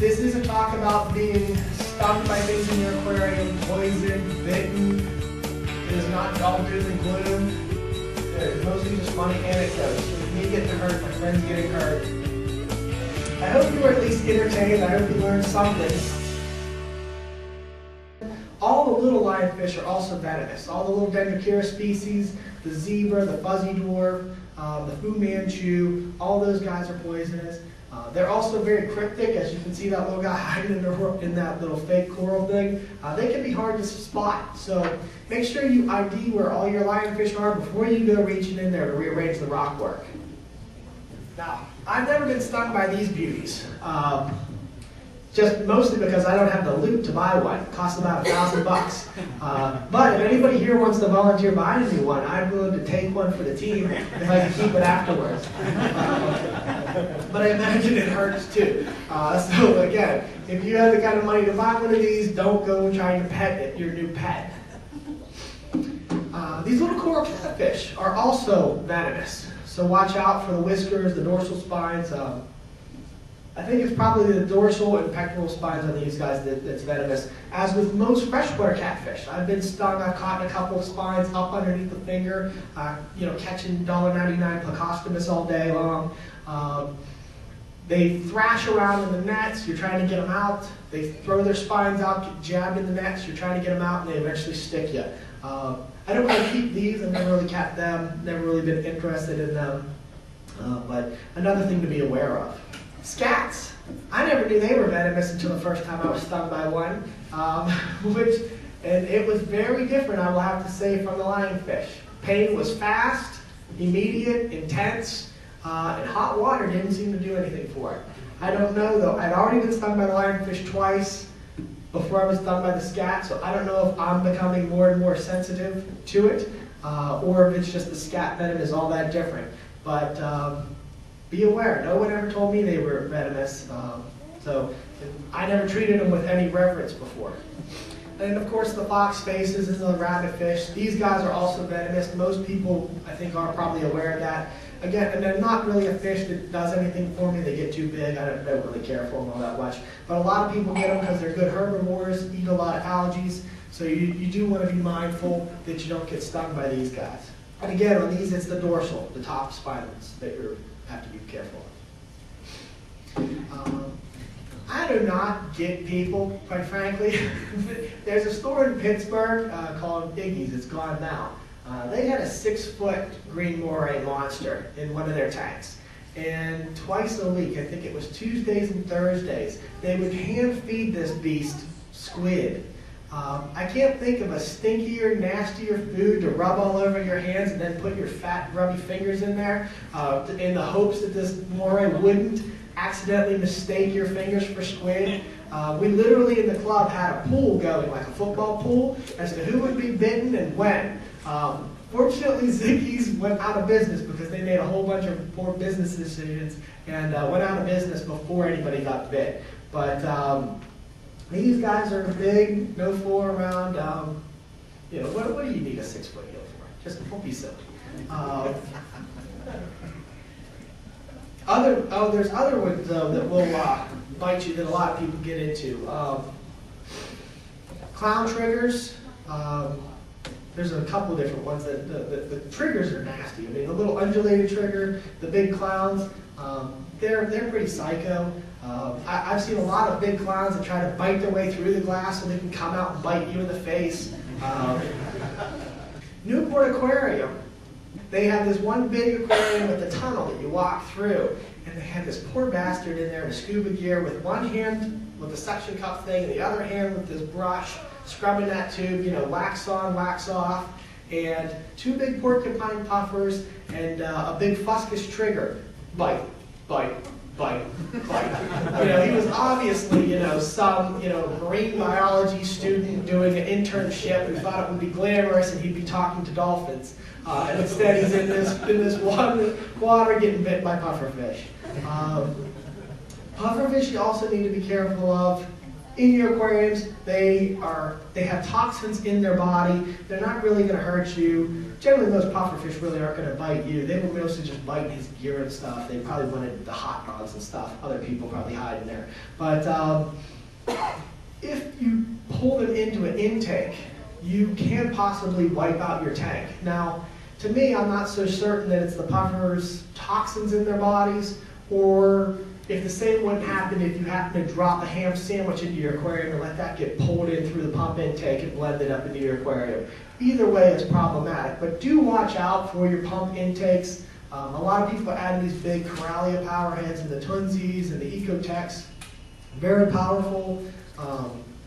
This is a talk about being stung by things in your aquarium, poisoned, bitten. It is not all doom and gloom. They're mostly just funny anecdotes. With me getting hurt, my friends getting hurt. I hope you were at least entertained. I hope you learned something. All the little lionfish are also venomous. All the little Dendrochirus species, the zebra, the fuzzy dwarf, the Fu Manchu, all those guys are poisonous. They're also very cryptic, as you can see that little guy hiding in that little fake coral thing. They can be hard to spot, so make sure you ID where all your lionfish are before you go reaching in there to rearrange the rock work. Now, I've never been stung by these beauties. Just mostly because I don't have the loot to buy one. It costs about $1,000. But if anybody here wants to volunteer buying me one, I'm willing to take one for the team if I can keep it afterwards. But I imagine it hurts too. So again, if you have the kind of money to buy one of these, don't go trying to pet it, your new pet. These little coral catfish are also venomous. So watch out for the whiskers, the dorsal spines. I think it's probably the dorsal and pectoral spines on these guys that's venomous. As with most freshwater catfish, I've been stung. I've caught a couple of spines up underneath the finger, catching $1.99 Plecostomus all day long. They thrash around in the nets. You're trying to get them out. They throw their spines out, get jabbed in the nets. You're trying to get them out, and they eventually stick you. I don't really keep these. I've never really kept them. Never really been interested in them. But another thing to be aware of. Scats. I never knew they were venomous until the first time I was stung by one, and it was very different, I will have to say, from the lionfish. Pain was fast, immediate, intense, and hot water didn't seem to do anything for it. I don't know though. I'd already been stung by the lionfish twice before I was stung by the scat, so I don't know if I'm becoming more and more sensitive to it, or if it's just the scat venom is all that different. But be aware, no one ever told me they were venomous, so I never treated them with any reverence before. And of course the fox faces and the rabbitfish, these guys are also venomous. Most people, I think, are probably aware of that. Again, and they're not really a fish that does anything for me. They get too big, I don't really care for them all that much. But a lot of people get them because they're good herbivores, eat a lot of algae, so you do want to be mindful that you don't get stung by these guys. And again, on these it's the dorsal, the top spines that you have to be careful of. I do not get people, quite frankly. There's a store in Pittsburgh called Iggy's. It's gone now. They had a 6-foot green moray monster in one of their tanks. And twice a week, I think it was Tuesdays and Thursdays, they would hand feed this beast squid. I can't think of a stinkier, nastier food to rub all over your hands and then put your fat, grubby fingers in there in the hopes that this moray wouldn't accidentally mistake your fingers for squid. We literally in the club had a pool going, like a football pool, as to who would be bitten and when. Fortunately, Ziggy's went out of business because they made a whole bunch of poor business decisions and went out of business before anybody got bit. But these guys are big, no fool around. What do you need a 6-foot eel for? Just don't be silly. There's other ones though that will bite you that a lot of people get into. Clown triggers. There's a couple different ones that the triggers are nasty. I mean, the little undulated trigger, the big clowns, they're pretty psycho. I've seen a lot of big clowns that try to bite their way through the glass so they can come out and bite you in the face. Newport Aquarium. They have this one big aquarium with a tunnel that you walk through, and they had this poor bastard in there in scuba gear with one hand with the suction cup thing and the other hand with this brush, scrubbing that tube, wax on, wax off, and 2 big porcupine puffers and a big fuscus trigger. Bite, bite, bite, bite. He was obviously, some, marine biology student doing an internship who thought it would be glamorous and he'd be talking to dolphins. And instead he's in this water getting bit by pufferfish. Pufferfish you also need to be careful of. in your aquariums, they have toxins in their body. They're not really going to hurt you. Generally, most pufferfish really aren't going to bite you. They will mostly just bite his gear and stuff. They probably wanted the hot dogs and stuff. Other people probably hide in there. But if you pull them into an intake, you can possibly wipe out your tank. Now, to me, I'm not so certain that it's the puffers' toxins in their bodies, or if the same wouldn't happen if you happen to drop a ham sandwich into your aquarium and let that get pulled in through the pump intake and blended up into your aquarium. Either way, it's problematic, but do watch out for your pump intakes. A lot of people are adding these big Coralia power heads and the Tunzies and the Ecotechs. Very powerful,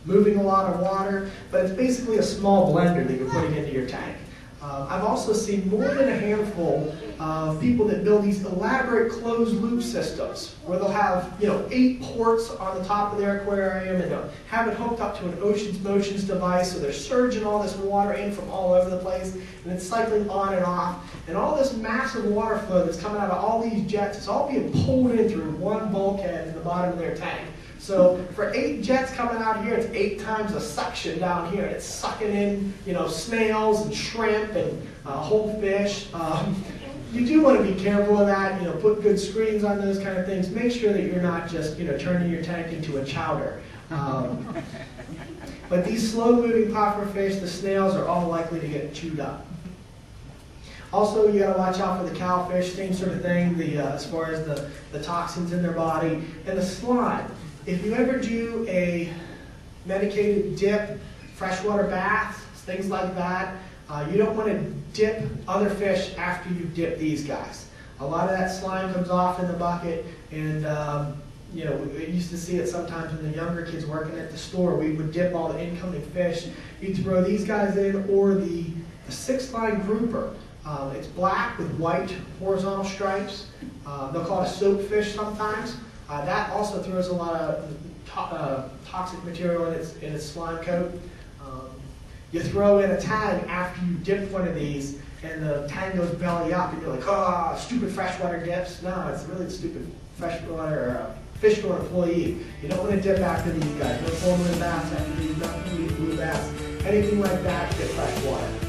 moving a lot of water, but it's basically a small blender that you're putting into your tank. I've also seen more than a handful of people that build these elaborate closed loop systems where they'll have 8 ports on the top of their aquarium and they'll have it hooked up to an ocean's motions device, so they're surging all this water in from all over the place and it's cycling on and off, and all this massive water flow that's coming out of all these jets is all being pulled in through one bulkhead in the bottom of their tank. So for 8 jets coming out here, it's 8 times the suction down here, and it's sucking in, snails and shrimp and whole fish. You do want to be careful of that. Put good screens on those kind of things. Make sure that you're not just, turning your tank into a chowder. But these slow-moving pufferfish, the snails, are all likely to get chewed up. Also, you got to watch out for the cowfish, same sort of thing. As far as the toxins in their body and the slime. If you ever do a medicated dip, freshwater baths, things like that, you don't want to dip other fish after you dip these guys. A lot of that slime comes off in the bucket, and we used to see it sometimes when the younger kids working at the store. We would dip all the incoming fish. You'd throw these guys in, or the 6-line grouper. It's black with white horizontal stripes. They'll call it a soapfish sometimes. That also throws a lot of toxic material in its slime coat. You throw in a tag after you dip one of these, and the tag goes belly up, and you're like, oh, stupid freshwater dips. No, it's really stupid freshwater fish store employee. You don't want to dip after these guys. No formalin baths after these, no blue baths. Anything like that, get fresh water.